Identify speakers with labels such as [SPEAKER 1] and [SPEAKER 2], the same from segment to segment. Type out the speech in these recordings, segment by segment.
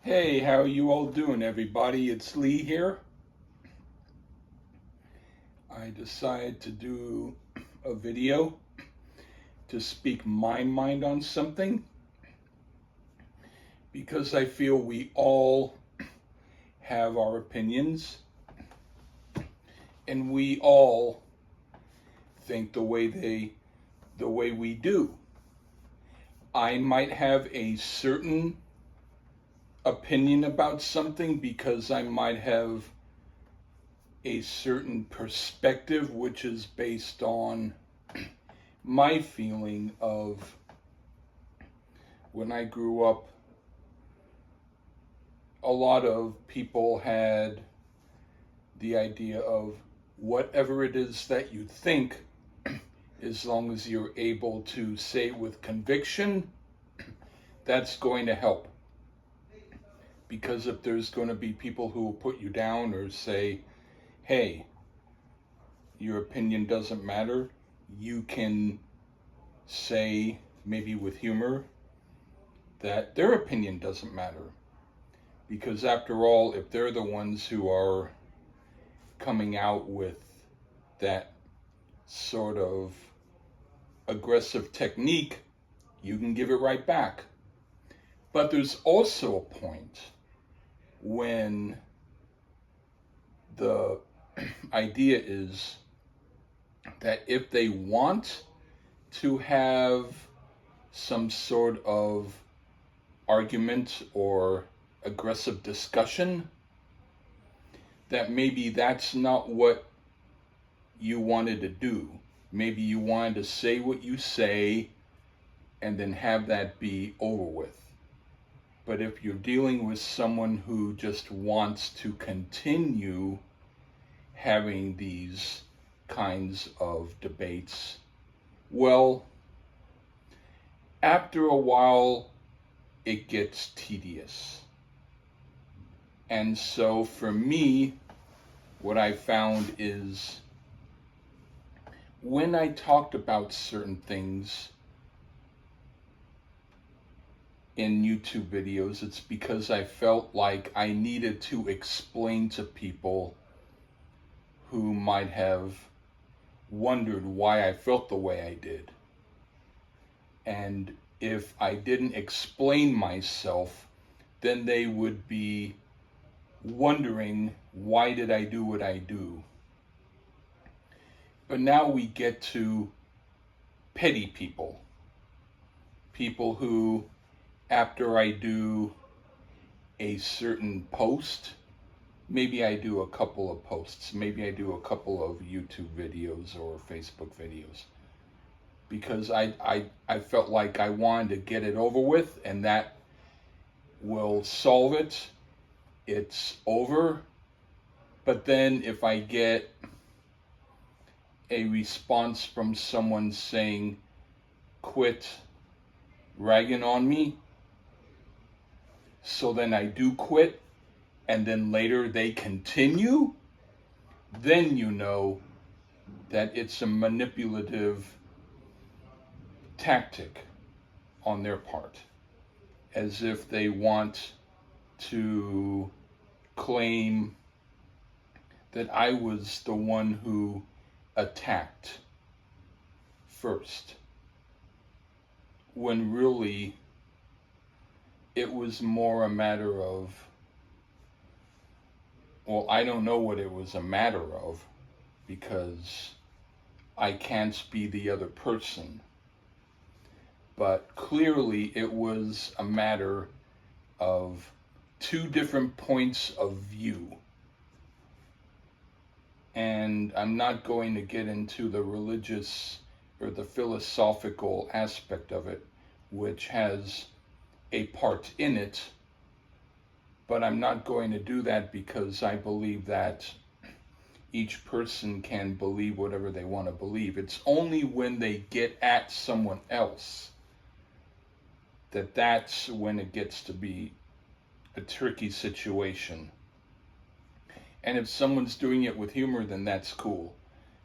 [SPEAKER 1] Hey, how are you all doing, everybody? It's Lee here. I decided to do a video to speak my mind on something because I feel we all have our opinions and we all think the way we do. I might have a certain opinion about something because I might have a certain perspective which is based on my feeling of when I grew up. A lot of people had the idea of whatever it is that you think, as long as you're able to say it with conviction, that's going to help. Because if there's going to be people who will put you down or say, hey, your opinion doesn't matter, you can say, maybe with humor, that their opinion doesn't matter. Because after all, if they're the ones who are coming out with that sort of aggressive technique, you can give it right back. But there's also a point when the idea is that if they want to have some sort of argument or aggressive discussion, that maybe that's not what you wanted to do. Maybe you wanted to say what you say and then have that be over with. But if you're dealing with someone who just wants to continue having these kinds of debates, well, after a while, it gets tedious. And so for me, what I found is when I talked about certain things in YouTube videos, it's because I felt like I needed to explain to people who might have wondered why I felt the way I did. And if I didn't explain myself, then they would be wondering, why did I do what I do? But now we get to petty people. People who, after I do a certain post, maybe I do a couple of posts, maybe I do a couple of YouTube videos or Facebook videos, because I felt like I wanted to get it over with, and that will solve it. It's over. But then if I get a response from someone saying, quit ragging on me, so then I do quit, and then later they continue, then you know that it's a manipulative tactic on their part, as if they want to claim that I was the one who attacked first, when really it was more a matter of, well, I don't know what it was a matter of, because I can't be the other person. But clearly it was a matter of two different points of view. And I'm not going to get into the religious or the philosophical aspect of it, which has a part in it, but I'm not going to do that because I believe that each person can believe whatever they want to believe. It's only when they get at someone else that's when it gets to be a tricky situation. And if someone's doing it with humor, then that's cool.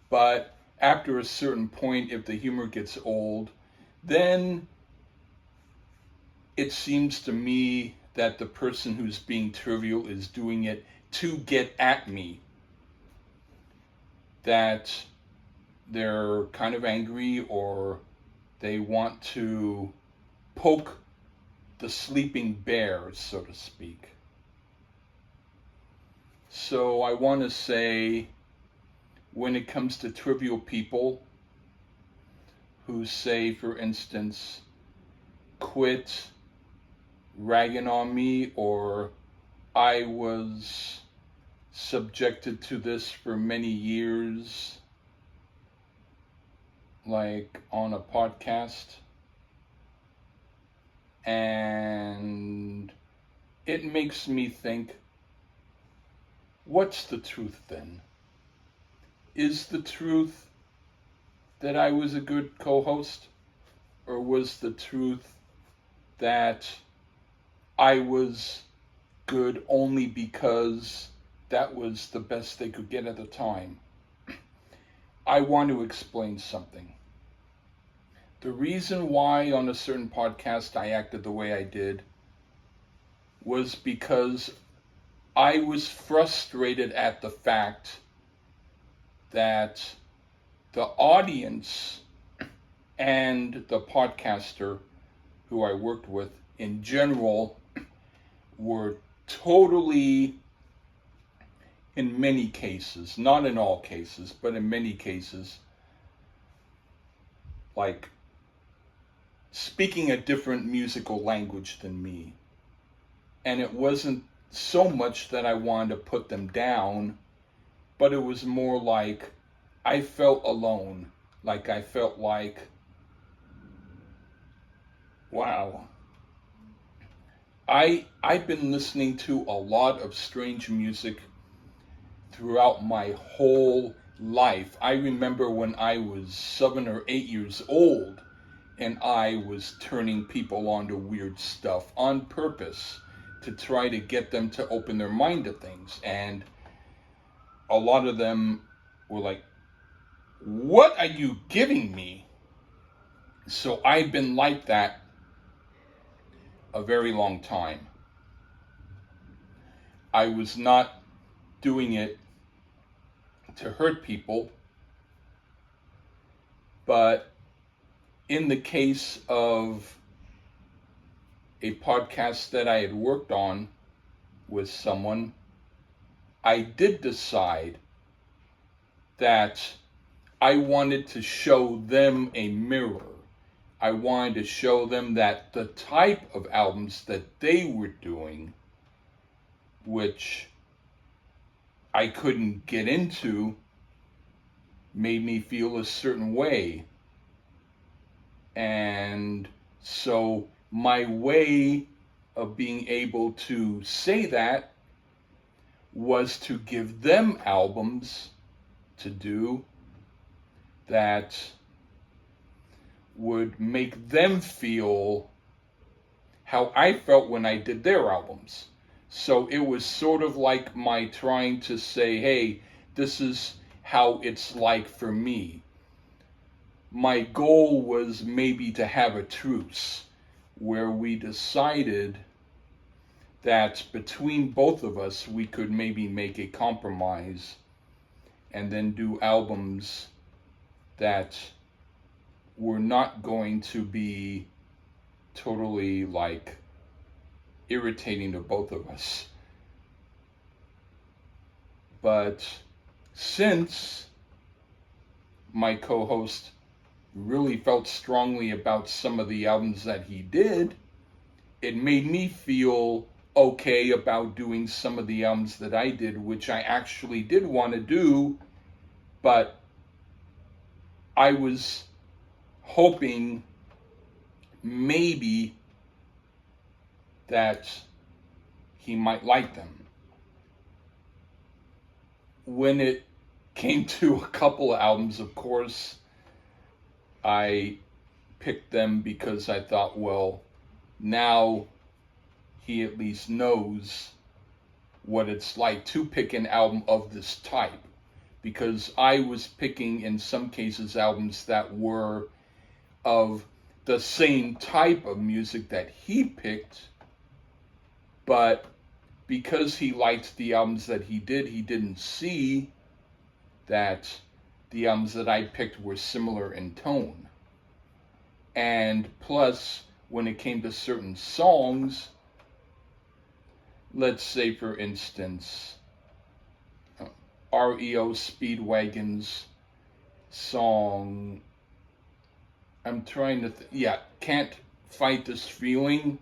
[SPEAKER 1] But after a certain point, if the humor gets old, then it seems to me that the person who's being trivial is doing it to get at me, that they're kind of angry or they want to poke the sleeping bear, so to speak. So I want to say, when it comes to trivial people who say, for instance, quit ragging on me, or I was subjected to this for many years, like on a podcast, and it makes me think, what's the truth then? Is the truth that I was a good co-host, or was the truth that I was good only because that was the best they could get at the time? I want to explain something. The reason why on a certain podcast I acted the way I did was because I was frustrated at the fact that the audience and the podcaster who I worked with in general were totally, in many cases, not in all cases, but in many cases, like speaking a different musical language than me. And it wasn't so much that I wanted to put them down, but it was more like I felt alone. Like I felt like, wow, I've been listening to a lot of strange music throughout my whole life. I remember when I was 7 or 8 years old and I was turning people on to weird stuff on purpose to try to get them to open their mind to things. And a lot of them were like, what are you giving me? So I've been like that a very long time. I was not doing it to hurt people, but in the case of a podcast that I had worked on with someone, I did decide that I wanted to show them a mirror. I wanted to show them that the type of albums that they were doing, which I couldn't get into, made me feel a certain way. And so my way of being able to say that was to give them albums to do that would make them feel how I felt when I did their albums. So it was sort of like my trying to say, hey, this is how it's like for me. My goal was maybe to have a truce where we decided that between both of us we could maybe make a compromise and then do albums that were not going to be totally like irritating to both of us. But since my co-host really felt strongly about some of the albums that he did, it made me feel okay about doing some of the albums that I did, which I actually did want to do, but I was hoping maybe that he might like them. When it came to a couple of albums, of course, I picked them because I thought, well, now he at least knows what it's like to pick an album of this type. Because I was picking, in some cases, albums that were of the same type of music that he picked, But because he liked the albums that he did, he didn't see that the albums that I picked were similar in tone. And plus, when it came to certain songs, let's say, for instance, REO Speedwagon's song, I'm trying to, Can't Fight This Feeling.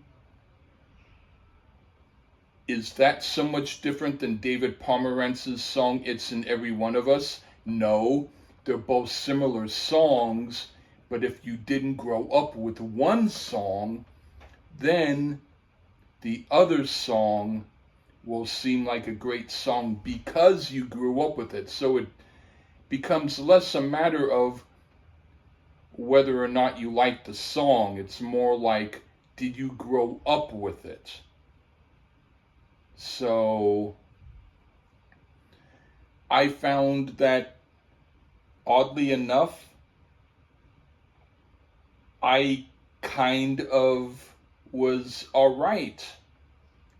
[SPEAKER 1] Is that so much different than David Pomerantz's song, It's in Every One of Us? No, they're both similar songs, but if you didn't grow up with one song, then the other song will seem like a great song because you grew up with it. So it becomes less a matter of whether or not you like the song. It's more like, did you grow up with it? So I found that, oddly enough, I kind of was all right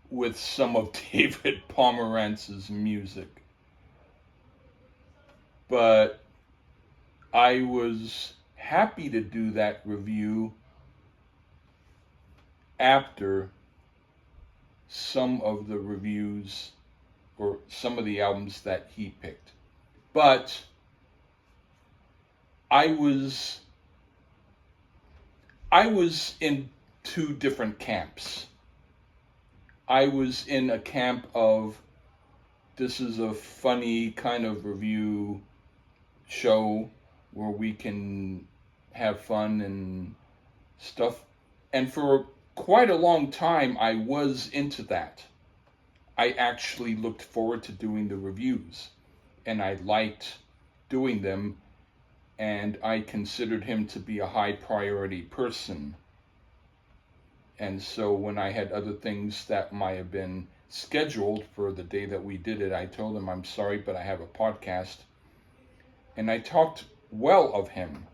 [SPEAKER 1] with some of David Pomerantz's music. But I was happy to do that review after some of the reviews or some of the albums that he picked. But I was in two different camps. I was in a camp of, this is a funny kind of review show where we can have fun and stuff. And for quite a long time, I was into that. I actually looked forward to doing the reviews, and I liked doing them, and I considered him to be a high priority person. And so when I had other things that might have been scheduled for the day that we did it, I told him, I'm sorry, but I have a podcast. And I talked well of him.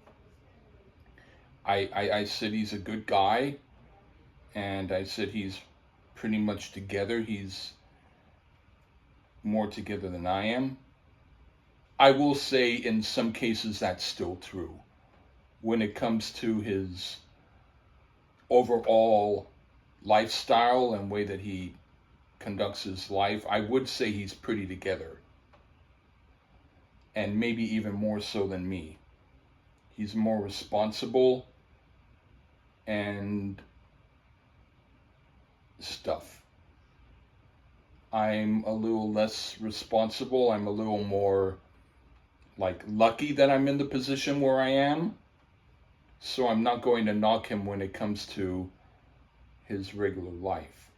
[SPEAKER 1] I said he's a good guy, and I said he's pretty much together. He's more together than I am. I will say in some cases that's still true. When it comes to his overall lifestyle and way that he conducts his life, I would say he's pretty together. And maybe even more so than me. He's more responsible and stuff. I'm a little less responsible. I'm a little more lucky that I'm in the position where I am. So I'm not going to knock him when it comes to his regular life.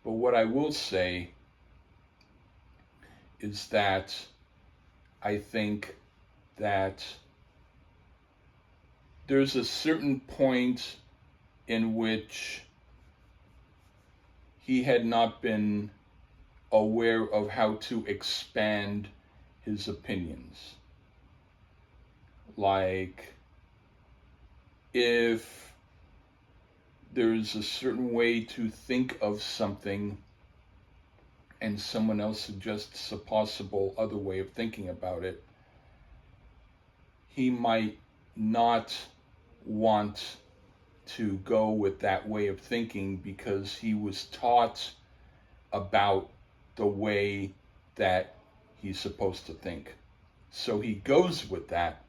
[SPEAKER 1] But what I will say is that I think that there's a certain point in which he had not been aware of how to expand his opinions. Like, if there's a certain way to think of something and someone else suggests a possible other way of thinking about it, he might not want to go with that way of thinking because he was taught about the way that he's supposed to think. So he goes with that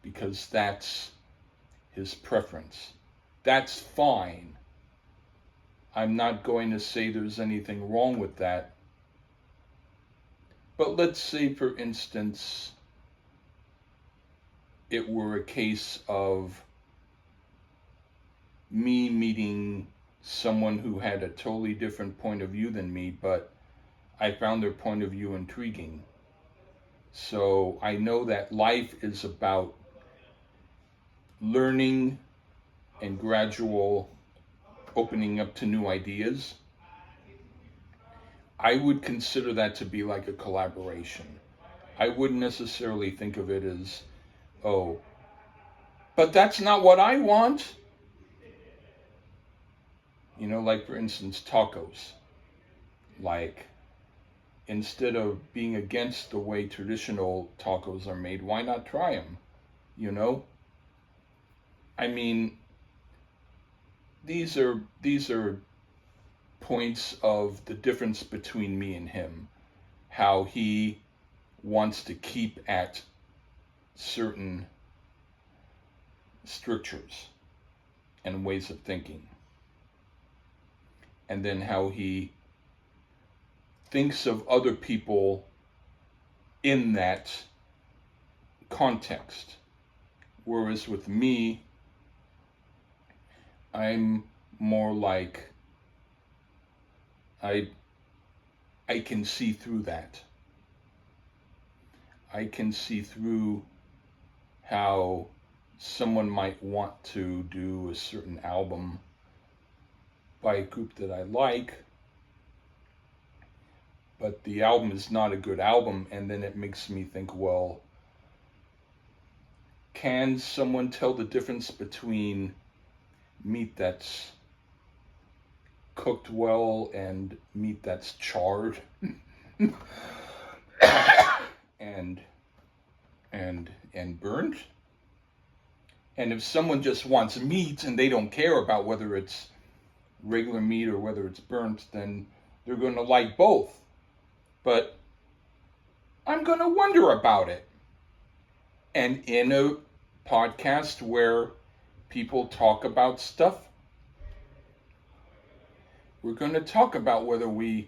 [SPEAKER 1] because that's his preference. That's fine. I'm not going to say there's anything wrong with that. But let's say, for instance, it were a case of me meeting someone who had a totally different point of view than me, but I found their point of view intriguing. So I know that life is about learning and gradual opening up to new ideas. I would consider that to be like a collaboration. I wouldn't necessarily think of it as, oh, but that's not what I want. Like for instance, tacos. Like, instead of being against the way traditional tacos are made, why not try them? You know? I mean, these are points of the difference between me and him. How he wants to keep at certain strictures and ways of thinking. And then how he thinks of other people in that context. Whereas with me, I'm more like I can see through that. I can see through how someone might want to do a certain album by a group that I like, but the album is not a good album, and then it makes me think, well, can someone tell the difference between meat that's cooked well and meat that's charred and burnt? And if someone just wants meat and they don't care about whether it's regular meat or whether it's burnt, then they're going to like both. But I'm going to wonder about it. And in a podcast where people talk about stuff, we're going to talk about whether we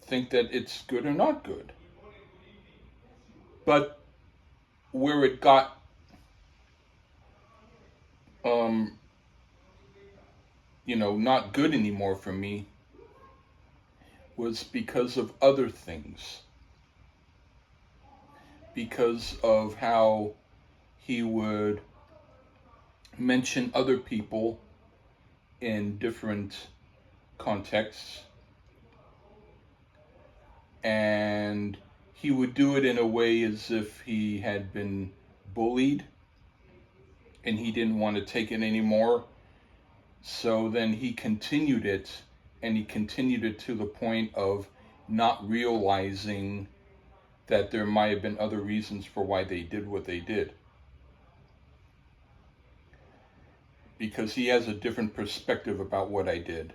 [SPEAKER 1] think that it's good or not good. But where it got not good anymore for me was because of other things. Because of how he would mention other people in different contexts. And he would do it in a way as if he had been bullied and he didn't want to take it anymore. So then he continued it, and he continued it to the point of not realizing that there might have been other reasons for why they did what they did. Because he has a different perspective about what I did.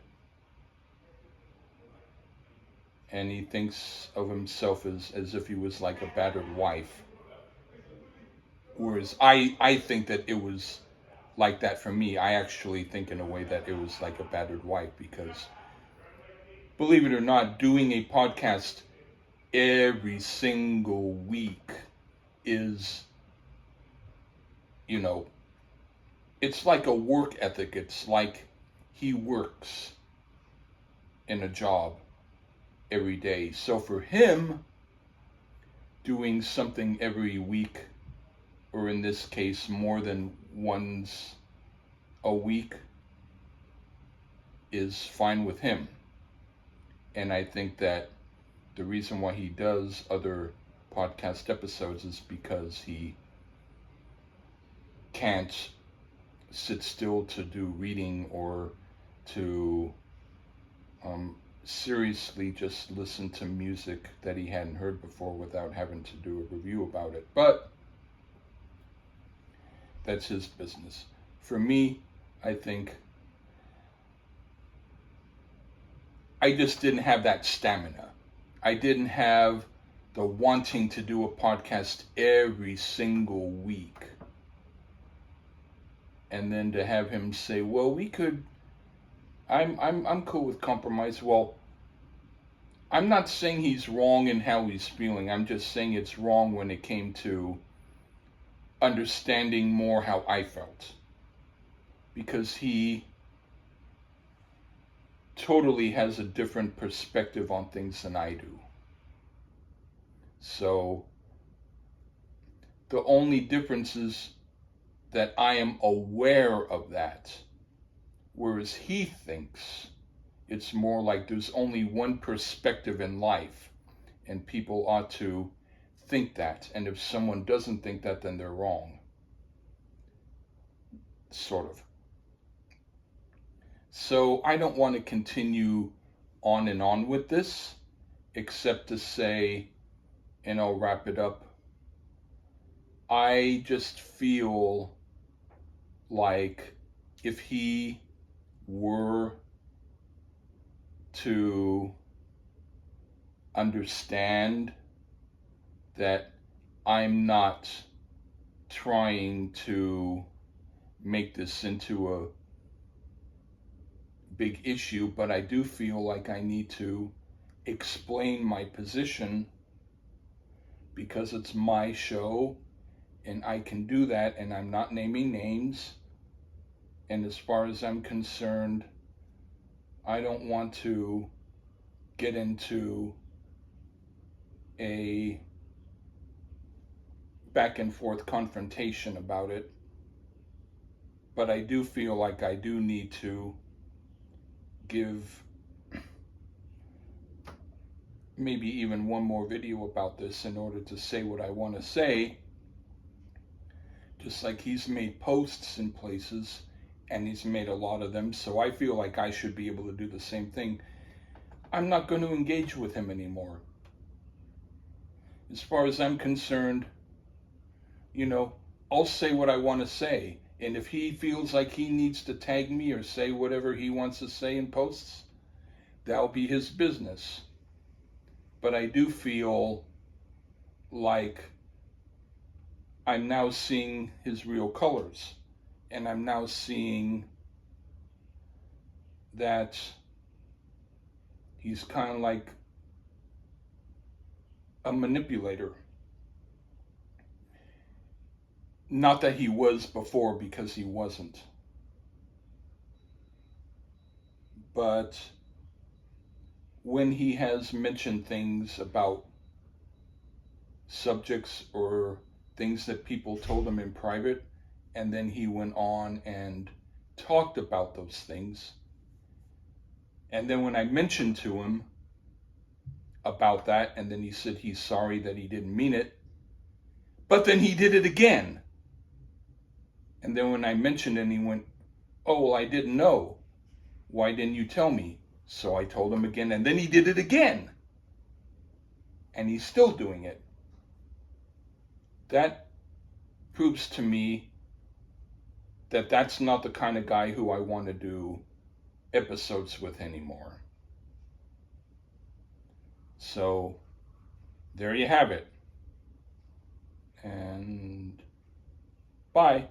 [SPEAKER 1] And he thinks of himself as if he was like a battered wife. Whereas I think that it was like that for me. I actually think in a way that it was like a battered wife, because believe it or not, doing a podcast every single week is, it's like a work ethic. It's like he works in a job every day. So for him, doing something every week, or in this case, more than once a week, is fine with him. And I think that the reason why he does other podcast episodes is because he can't sit still to do reading or to seriously just listen to music that he hadn't heard before without having to do a review about it. But that's his business. For me, I think I just didn't have that stamina. I didn't have the wanting to do a podcast every single week. And then to have him say, well, we could, I'm cool with compromise. Well, I'm not saying he's wrong in how he's feeling. I'm just saying it's wrong when it came to understanding more how I felt. Because he totally has a different perspective on things than I do. So the only difference is that I am aware of that, whereas he thinks it's more like there's only one perspective in life, and people ought to think that, and if someone doesn't think that, then they're wrong. Sort of. So I don't want to continue on and on with this, except to say, and I'll wrap it up, I just feel like if he were to understand that I'm not trying to make this into a big issue, but I do feel like I need to explain my position because it's my show and I can do that, and I'm not naming names. And as far as I'm concerned, I don't want to get into a back and forth confrontation about it. But I do feel like I do need to give maybe even one more video about this in order to say what I want to say. Just like he's made posts in places, and he's made a lot of them, so I feel like I should be able to do the same thing. I'm not going to engage with him anymore. As far as I'm concerned, I'll say what I want to say. And if he feels like he needs to tag me or say whatever he wants to say in posts, that'll be his business. But I do feel like I'm now seeing his real colors. And I'm now seeing that he's kind of like a manipulator. Not that he was before, because he wasn't. But when he has mentioned things about subjects or things that people told him in private, and then he went on and talked about those things, and then when I mentioned to him about that, and then he said he's sorry that he didn't mean it, but then he did it again. And then when I mentioned it, he went, "Oh, well, I didn't know. Why didn't you tell me?" So I told him again, and then he did it again. And he's still doing it. That proves to me that that's not the kind of guy who I want to do episodes with anymore. So there you have it. And bye.